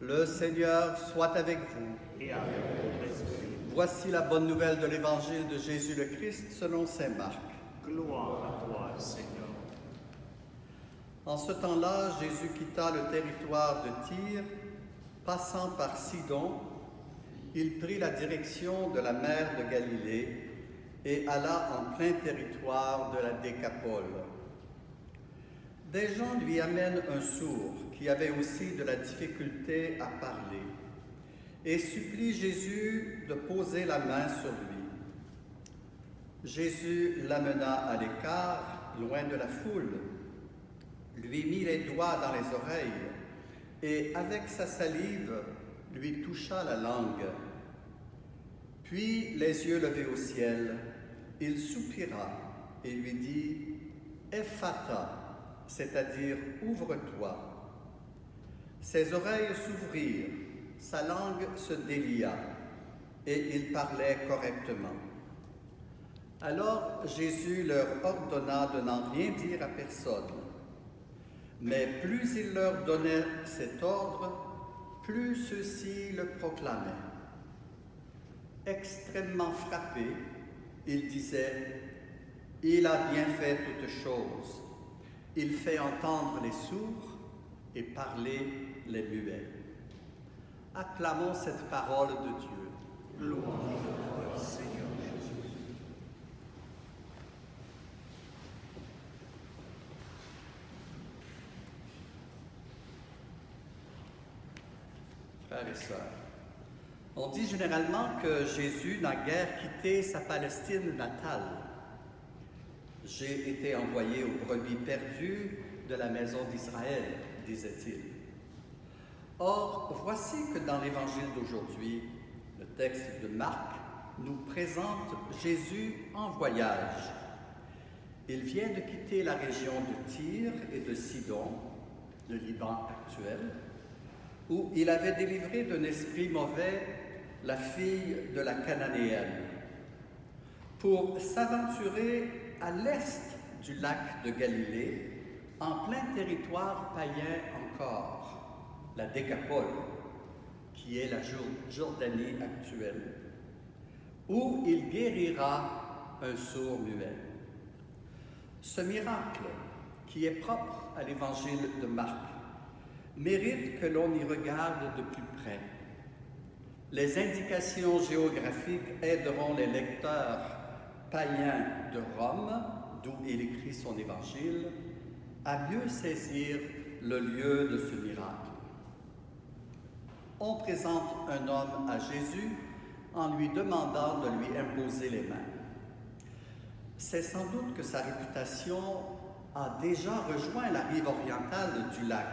Le Seigneur soit avec vous. Et avec votre esprit. Voici la bonne nouvelle de l'Évangile de Jésus le Christ selon saint Marc. Gloire à toi, Seigneur. En ce temps-là, Jésus quitta le territoire de Tyr, passant par Sidon. Il prit la direction de la mer de Galilée et alla en plein territoire de la Décapole. Des gens lui amènent un sourd qui avait aussi de la difficulté à parler et supplie Jésus de poser la main sur lui. Jésus l'amena à l'écart, loin de la foule, lui mit les doigts dans les oreilles et avec sa salive lui toucha la langue. Puis, les yeux levés au ciel, il soupira et lui dit « Ephata », c'est-à-dire « Ouvre-toi ». Ses oreilles s'ouvrirent, sa langue se délia et il parlait correctement. Alors Jésus leur ordonna de n'en rien dire à personne. Mais plus il leur donnait cet ordre, plus ceux-ci le proclamaient. Extrêmement frappé, il disait « Il a bien fait toutes choses. Il fait entendre les sourds et parler les muets. » Acclamons cette parole de Dieu. Louange à toi, Seigneur Jésus. Frères et sœurs, on dit généralement que Jésus n'a guère quitté sa Palestine natale. « J'ai été envoyé aux brebis perdues de la maison d'Israël », disait-il. Or, voici que dans l'Évangile d'aujourd'hui, le texte de Marc nous présente Jésus en voyage. Il vient de quitter la région de Tyr et de Sidon, le Liban actuel, où il avait délivré d'un esprit mauvais la fille de la Cananéenne, pour s'aventurer à l'est du lac de Galilée, en plein territoire païen encore, la Décapole, qui est la Jordanie actuelle, où il guérira un sourd muet. Ce miracle, qui est propre à l'Évangile de Marc, mérite que l'on y regarde de plus près. Les indications géographiques aideront les lecteurs païens de Rome, d'où il écrit son évangile, à mieux saisir le lieu de ce miracle. On présente un homme à Jésus en lui demandant de lui imposer les mains. C'est sans doute que sa réputation a déjà rejoint la rive orientale du lac.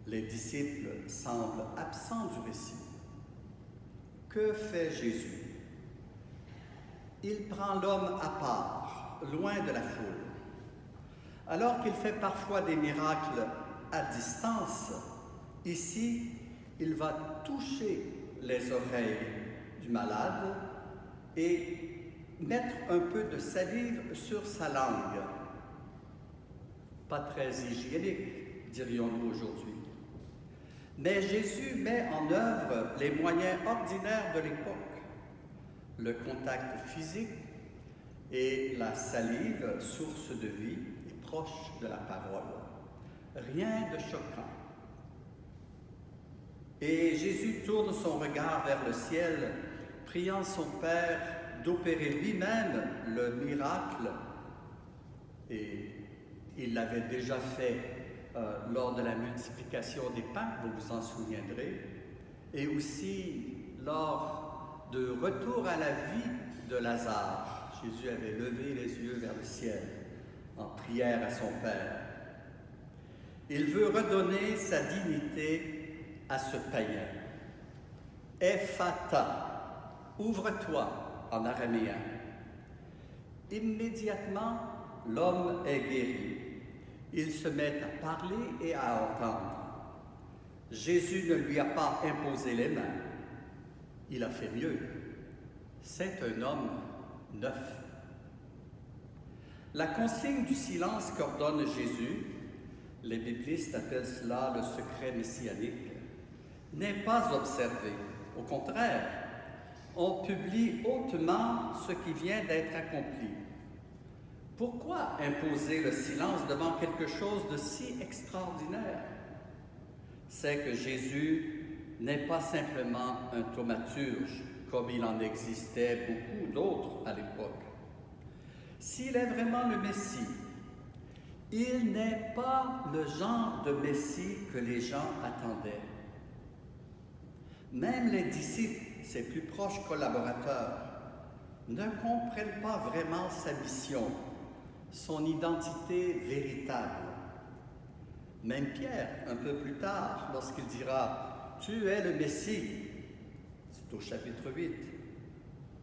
Les disciples semblent absents du récit. Que fait Jésus? Il prend l'homme à part, loin de la foule. Alors qu'il fait parfois des miracles à distance, ici, il va toucher les oreilles du malade et mettre un peu de salive sur sa langue. Pas très hygiénique, dirions-nous aujourd'hui. Mais Jésus met en œuvre les moyens ordinaires de l'époque, le contact physique et la salive, source de vie et proche de la parole. Rien de choquant. Et Jésus tourne son regard vers le ciel, priant son Père d'opérer lui-même le miracle. Et il l'avait déjà fait lors de la multiplication des pains, vous vous en souviendrez, et aussi lors de retour à la vie de Lazare. Jésus avait levé les yeux vers le ciel en prière à son Père. Il veut redonner sa dignité à ce païen. Ephata, ouvre-toi en araméen. Immédiatement, l'homme est guéri. Il se met à parler et à entendre. Jésus ne lui a pas imposé les mains. Il a fait mieux. C'est un homme neuf. La consigne du silence qu'ordonne Jésus, les biblistes appellent cela le secret messianique, n'est pas observé. Au contraire, on publie hautement ce qui vient d'être accompli. Pourquoi imposer le silence devant quelque chose de si extraordinaire? C'est que Jésus n'est pas simplement un thaumaturge, comme il en existait beaucoup d'autres à l'époque. S'il est vraiment le Messie, il n'est pas le genre de Messie que les gens attendaient. Même les disciples, ses plus proches collaborateurs, ne comprennent pas vraiment sa mission, son identité véritable. Même Pierre, un peu plus tard, lorsqu'il dira « Tu es le Messie », c'est au chapitre 8,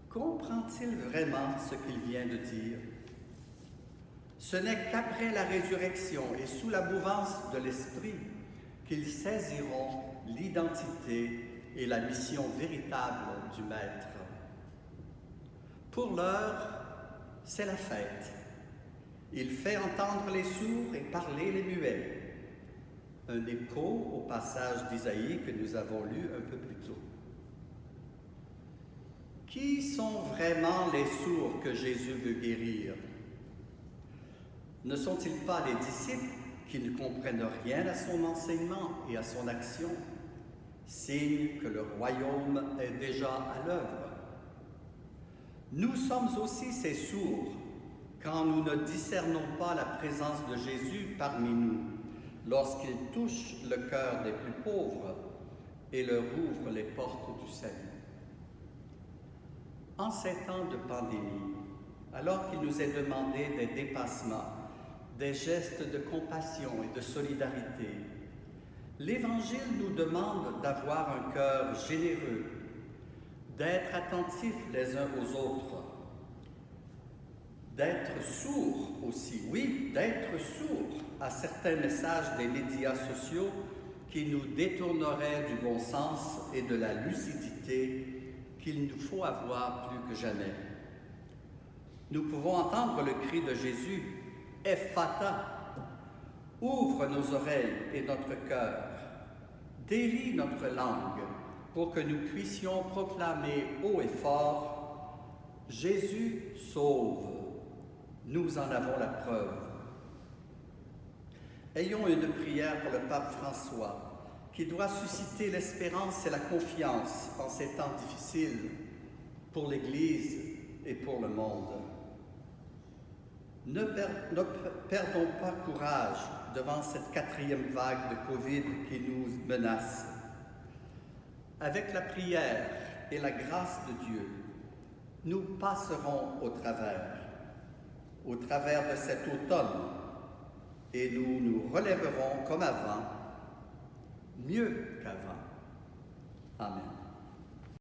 comprend-il vraiment ce qu'il vient de dire? Ce n'est qu'après la résurrection et sous la mouvance de l'Esprit qu'ils saisiront l'identité et la mission véritable du Maître. Pour l'heure, c'est la fête. Il fait entendre les sourds et parler les muets. Un écho au passage d'Isaïe que nous avons lu un peu plus tôt. Qui sont vraiment les sourds que Jésus veut guérir? Ne sont-ils pas les disciples qui ne comprennent rien à son enseignement et à son action? Signe que le royaume est déjà à l'œuvre. Nous sommes aussi ces sourds quand nous ne discernons pas la présence de Jésus parmi nous, lorsqu'il touche le cœur des plus pauvres et leur ouvre les portes du salut. En ces temps de pandémie, alors qu'il nous est demandé des dépassements, des gestes de compassion et de solidarité, l'Évangile nous demande d'avoir un cœur généreux, d'être attentifs les uns aux autres, d'être sourds aussi, oui, d'être sourds à certains messages des médias sociaux qui nous détourneraient du bon sens et de la lucidité qu'il nous faut avoir plus que jamais. Nous pouvons entendre le cri de Jésus, « Ephphatha », ouvre nos oreilles et notre cœur, délie notre langue pour que nous puissions proclamer haut et fort « Jésus sauve ». Nous en avons la preuve. Ayons une prière pour le pape François, qui doit susciter l'espérance et la confiance en ces temps difficiles pour l'Église et pour le monde. Ne perdons pas courage devant cette 4e vague de Covid qui nous menace. Avec la prière et la grâce de Dieu, nous passerons au travers de cet automne, et nous nous relèverons comme avant, mieux qu'avant. Amen.